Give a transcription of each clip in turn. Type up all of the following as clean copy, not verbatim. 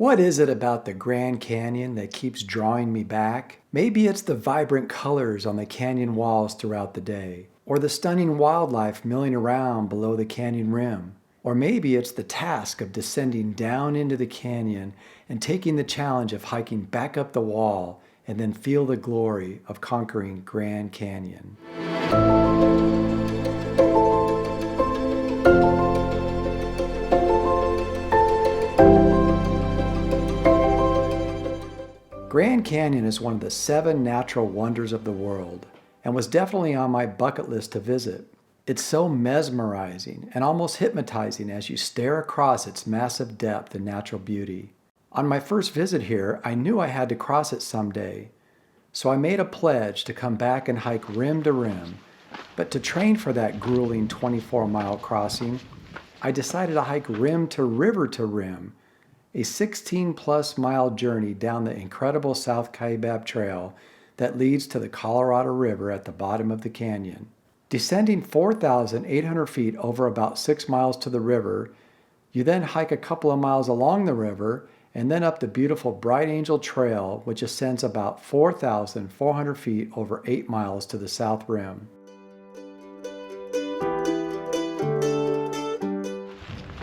What is it about the Grand Canyon that keeps drawing me back? Maybe it's the vibrant colors on the canyon walls throughout the day, or the stunning wildlife milling around below the canyon rim. Or maybe it's the task of descending down into the canyon and taking the challenge of hiking back up the wall and then feel the glory of conquering Grand Canyon. Grand Canyon is one of the 7 natural wonders of the world and was definitely on my bucket list to visit. It's so mesmerizing and almost hypnotizing as you stare across its massive depth and natural beauty. On my first visit here, I knew I had to cross it someday, so I made a pledge to come back and hike rim to rim. But to train for that grueling 24-mile crossing, I decided to hike rim to rim, a 16-plus mile journey down the incredible South Kaibab Trail that leads to the Colorado River at the bottom of the canyon. Descending 4,800 feet over about 6 miles to the river, you then hike a couple of miles along the river and then up the beautiful Bright Angel Trail, which ascends about 4,400 feet over 8 miles to the south rim.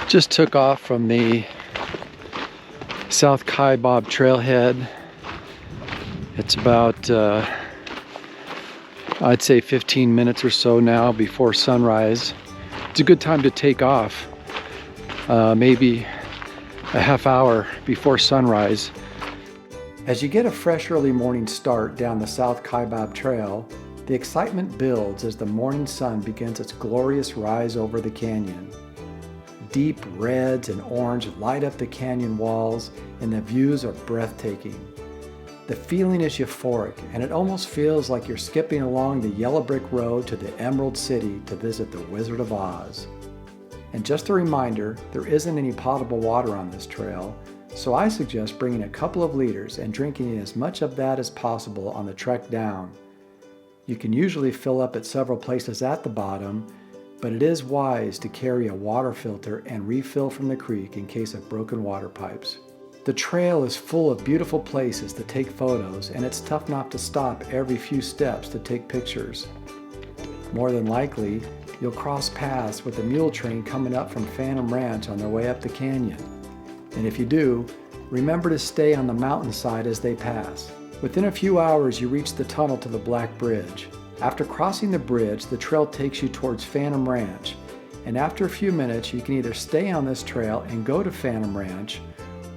Just took off from the South Kaibab Trailhead. It's about, I'd say 15 minutes or so now before sunrise. It's a good time to take off, maybe a half hour before sunrise. As you get a fresh early morning start down the South Kaibab Trail, the excitement builds as the morning sun begins its glorious rise over the canyon. Deep reds and orange light up the canyon walls, and the views are breathtaking. The feeling is euphoric, and it almost feels like you're skipping along the yellow brick road to the Emerald City to visit the Wizard of Oz. And just a reminder, there isn't any potable water on this trail, so I suggest bringing a couple of liters and drinking as much of that as possible on the trek down. You can usually fill up at several places at the bottom, but it is wise to carry a water filter and refill from the creek in case of broken water pipes. The trail is full of beautiful places to take photos, and it's tough not to stop every few steps to take pictures. More than likely, you'll cross paths with a mule train coming up from Phantom Ranch on their way up the canyon. And if you do, remember to stay on the mountainside as they pass. Within a few hours, you reach the tunnel to the Black Bridge. After crossing the bridge, the trail takes you towards Phantom Ranch, and after a few minutes you can either stay on this trail and go to Phantom Ranch,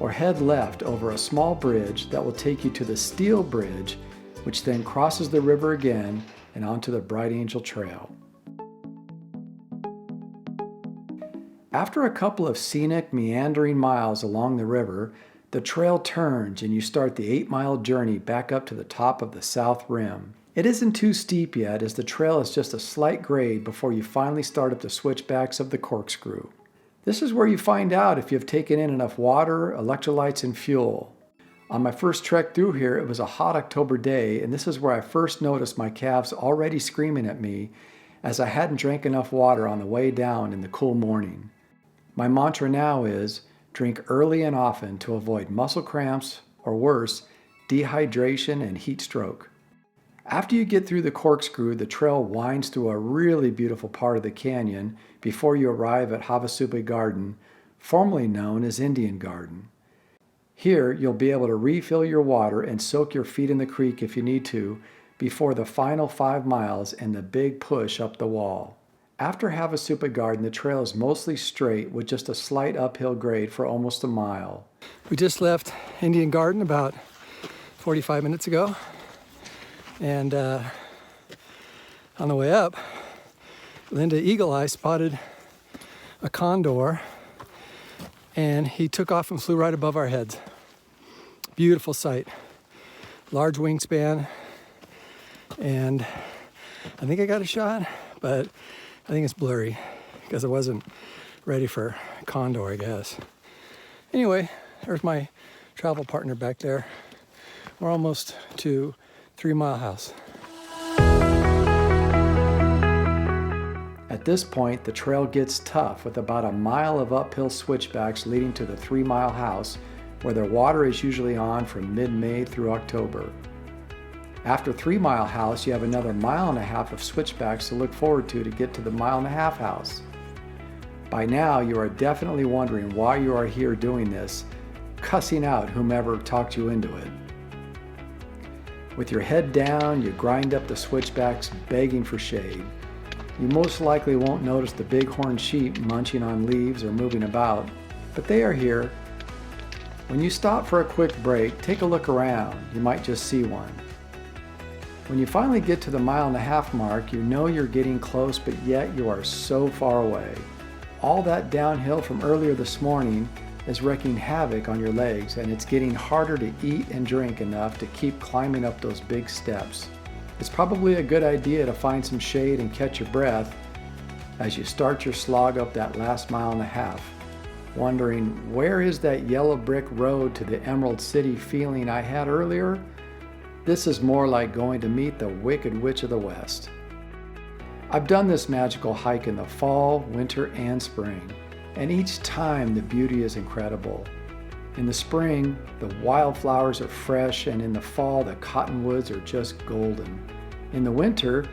or head left over a small bridge that will take you to the Steel Bridge, which then crosses the river again and onto the Bright Angel Trail. After a couple of scenic, meandering miles along the river, the trail turns and you start the 8-mile journey back up to the top of the south rim. It isn't too steep yet, as the trail is just a slight grade before you finally start up the switchbacks of the corkscrew. This is where you find out if you've taken in enough water, electrolytes, and fuel. On my first trek through here, it was a hot October day, and this is where I first noticed my calves already screaming at me as I hadn't drank enough water on the way down in the cool morning. My mantra now is, drink early and often to avoid muscle cramps, or worse, dehydration and heat stroke. After you get through the corkscrew, the trail winds through a really beautiful part of the canyon before you arrive at Havasupa Garden, formerly known as Indian Garden. Here, you'll be able to refill your water and soak your feet in the creek if you need to before the final 5 miles and the big push up the wall. After Havasupa Garden, the trail is mostly straight with just a slight uphill grade for almost a mile. We just left Indian Garden about 45 minutes ago. And on the way up, Linda Eagle Eye spotted a condor, and he took off and flew right above our heads. Beautiful sight. Large wingspan, and I think I got a shot, but I think it's blurry because I wasn't ready for condor, I guess. Anyway, there's my travel partner back there. We're almost to 3 Mile House. At this point, the trail gets tough with about a mile of uphill switchbacks leading to the 3 Mile House, where the water is usually on from mid-May through October. After 3 Mile House, you have another 1.5 miles of switchbacks to look forward to get to the 1.5 mile house. By now, you are definitely wondering why you are here doing this, cussing out whomever talked you into it. With your head down, you grind up the switchbacks begging for shade. You most likely won't notice the bighorn sheep munching on leaves or moving about, but they are here. When you stop for a quick break, take a look around. You might just see one. When you finally get to the 1.5 mile mark, you know you're getting close, but yet you are so far away. All that downhill from earlier this morning is wreaking havoc on your legs, and it's getting harder to eat and drink enough to keep climbing up those big steps. It's probably a good idea to find some shade and catch your breath as you start your slog up that last 1.5 miles, wondering, where is that yellow brick road to the Emerald City feeling I had earlier? This is more like going to meet the Wicked Witch of the West. I've done this magical hike in the fall, winter, and spring, and each time the beauty is incredible. In the spring, the wildflowers are fresh, and in the fall, the cottonwoods are just golden. In the winter,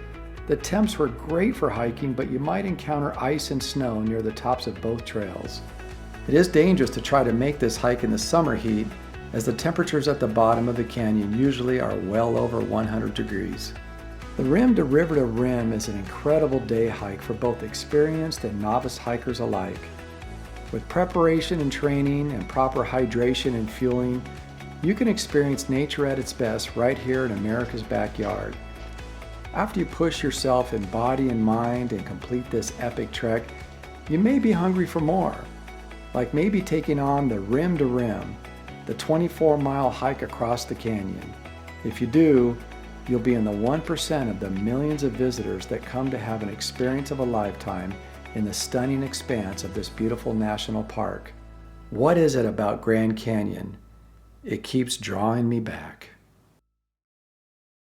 the temps were great for hiking, but you might encounter ice and snow near the tops of both trails. It is dangerous to try to make this hike in the summer heat, as the temperatures at the bottom of the canyon usually are well over 100 degrees. The rim to river to rim is an incredible day hike for both experienced and novice hikers alike. With preparation and training and proper hydration and fueling, you can experience nature at its best right here in America's backyard. After you push yourself in body and mind and complete this epic trek, you may be hungry for more, like maybe taking on the rim to rim, the 24-mile hike across the canyon. If you do, you'll be in the 1% of the millions of visitors that come to have an experience of a lifetime in the stunning expanse of this beautiful national park. What is it about Grand Canyon? It keeps drawing me back.